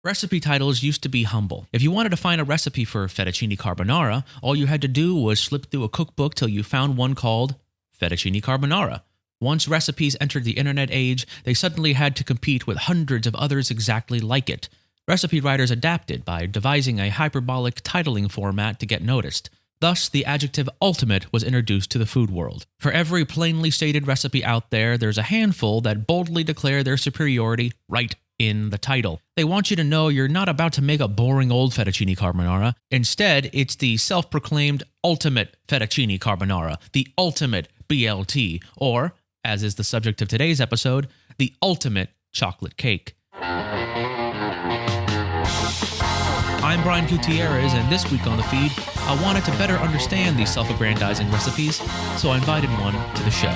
Recipe titles used to be humble. If you wanted to find a recipe for fettuccine carbonara, all you had to do was slip through a cookbook till you found one called fettuccine carbonara. Once recipes entered the internet age, they suddenly had to compete with hundreds of others exactly like it. Recipe writers adapted by devising a hyperbolic titling format to get noticed. Thus, the adjective ultimate was introduced to the food world. For every plainly stated recipe out there, there's a handful that boldly declare their superiority right in the title. They want you to know you're not about to make a boring old fettuccine carbonara. Instead, it's the self-proclaimed ultimate fettuccine carbonara, the ultimate BLT, or, as is the subject of today's episode, the ultimate chocolate cake. I'm Brian Gutierrez, and this week on the feed, I wanted to better understand these self-aggrandizing recipes, so I invited one to the show.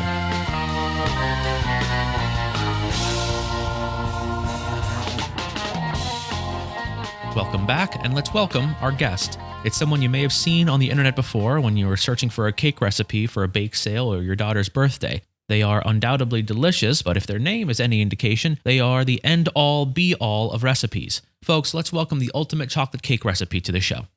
Welcome back, and let's welcome our guest. It's someone you may have seen on the internet before when you were searching for a cake recipe for a bake sale or your daughter's birthday. They are undoubtedly delicious, but if their name is any indication, they are the end-all, be-all of recipes. Folks, let's welcome the ultimate chocolate cake recipe to the show.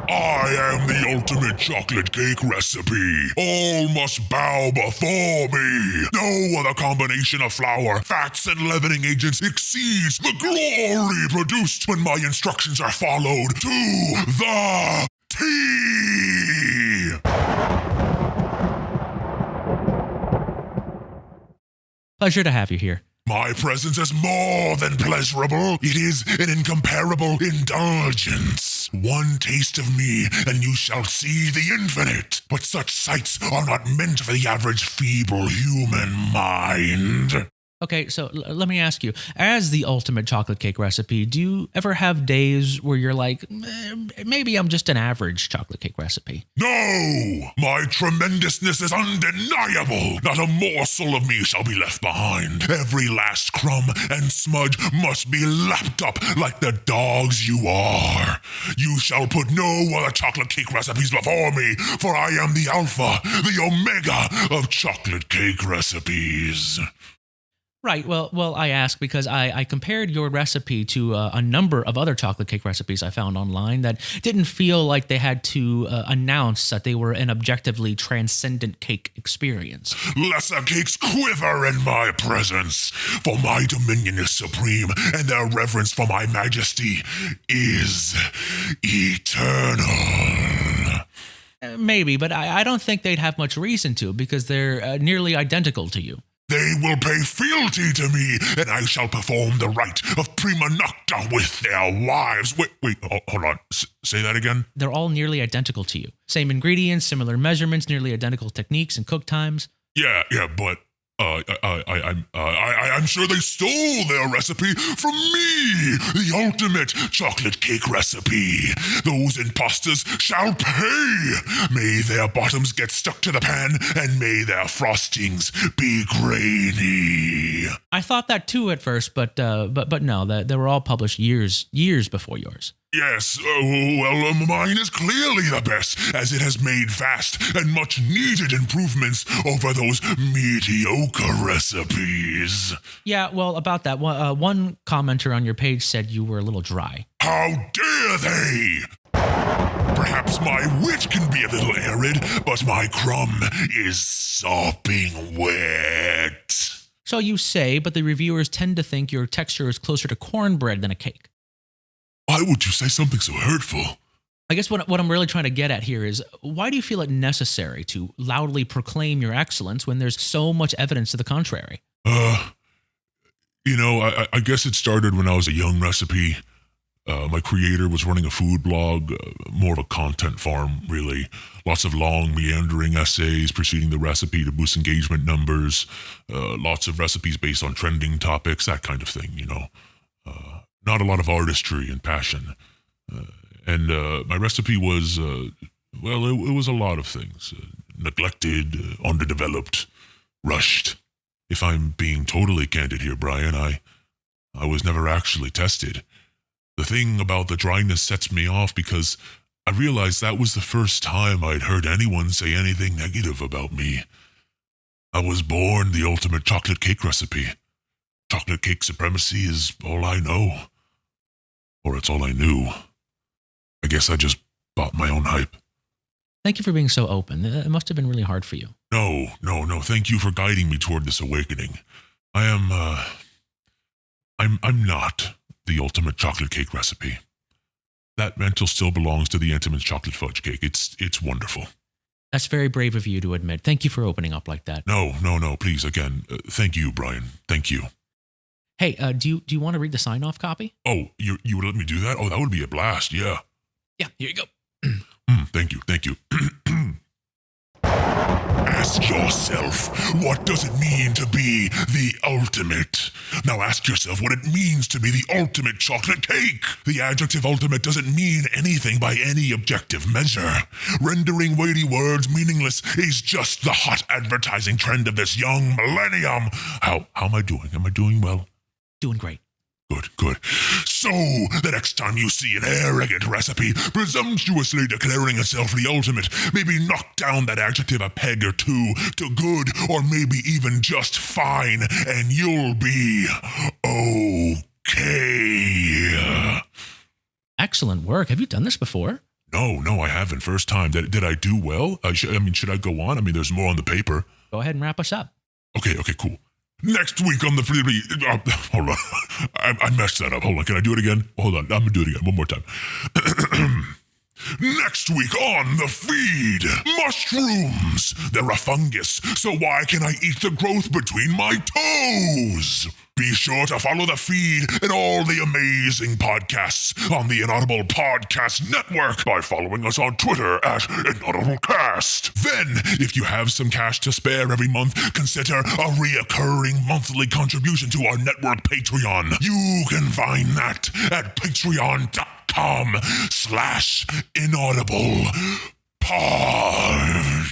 I am the ultimate chocolate cake recipe. All must bow before me. No other combination of flour, fats, and leavening agents exceeds the glory produced when my instructions are followed to the T. Pleasure to have you here. My presence is more than pleasurable. It is an incomparable indulgence. One taste of me, and you shall see the infinite. But such sights are not meant for the average feeble human mind. Okay, so let me ask you, as the ultimate chocolate cake recipe, do you ever have days where you're like, maybe I'm just an average chocolate cake recipe? No! My tremendousness is undeniable! Not a morsel of me shall be left behind. Every last crumb and smudge must be lapped up like the dogs you are. You shall put no other chocolate cake recipes before me, for I am the alpha, the omega of chocolate cake recipes. Right, well, I ask because I compared your recipe to a number of other chocolate cake recipes I found online that didn't feel like they had to announce that they were an objectively transcendent cake experience. Lesser cakes quiver in my presence, for my dominion is supreme, and their reverence for my majesty is eternal. Maybe, but I don't think they'd have much reason to, because they're nearly identical to you. They will pay fealty to me, and I shall perform the rite of prima nocta with their wives. Wait, hold on. Say that again? They're all nearly identical to you. Same ingredients, similar measurements, nearly identical techniques and cook times. Yeah, but I'm sure they stole their recipe from me, the ultimate chocolate cake recipe. Those imposters shall pay. May their bottoms get stuck to the pan, and may their frostings be grainy. I thought that too at first, but no, they were all published years before yours. Yes, well, mine is clearly the best, as it has made vast and much needed improvements over those mediocre recipes. Yeah, well, about that, one commenter on your page said you were a little dry. How dare they! Perhaps my wit can be a little arid, but my crumb is sopping wet. So you say, but the reviewers tend to think your texture is closer to cornbread than a cake. Why would you say something so hurtful? I guess what I'm really trying to get at here is, why do you feel it necessary to loudly proclaim your excellence when there's so much evidence to the contrary? I guess it started when I was a young recipe. My creator was running a food blog, more of a content farm, really. Lots of long, meandering essays preceding the recipe to boost engagement numbers. Lots of recipes based on trending topics, that kind of thing, Not a lot of artistry and passion. And my recipe was, it was a lot of things. Neglected, underdeveloped, rushed. If I'm being totally candid here, Brian, I was never actually tested. The thing about the dryness sets me off because I realized that was the first time I'd heard anyone say anything negative about me. I was born the ultimate chocolate cake recipe. chocolate cake supremacy is all I know. Or it's all I knew. I guess I just bought my own hype. Thank you for being so open. It must have been really hard for you. No. Thank you for guiding me toward this awakening. I'm not the ultimate chocolate cake recipe. That mantle still belongs to the intimate chocolate fudge cake. It's wonderful. That's very brave of you to admit. Thank you for opening up like that. No, please, again, thank you, Brian. Thank you. Hey, do you want to read the sign-off copy? Oh, you would let me do that? Oh, that would be a blast, yeah. Yeah, here you go. Thank you. Ask yourself, what does it mean to be the ultimate? Now ask yourself what it means to be the ultimate chocolate cake. The adjective ultimate doesn't mean anything by any objective measure. Rendering weighty words meaningless is just the hot advertising trend of this young millennium. How am I doing? Am I doing well? Doing great. Good. So, the next time you see an arrogant recipe presumptuously declaring itself the ultimate, maybe knock down that adjective a peg or two to good or maybe even just fine, and you'll be okay. Excellent work. Have you done this before? No, I haven't. First time. Did I do well? Should I go on? There's more on the paper. Go ahead and wrap us up. Okay, cool. Next week on the Freebie... hold on. I messed that up. Hold on. Can I do it again? Hold on. I'm going to do it again. One more time. Next week on the feed, mushrooms. They're a fungus, so why can I eat the growth between my toes? Be sure to follow the feed and all the amazing podcasts on the Inaudible Podcast Network by following us on Twitter at InaudibleCast. Then, if you have some cash to spare every month, consider a reoccurring monthly contribution to our network Patreon. You can find that at patreon.com/inaudiblepod.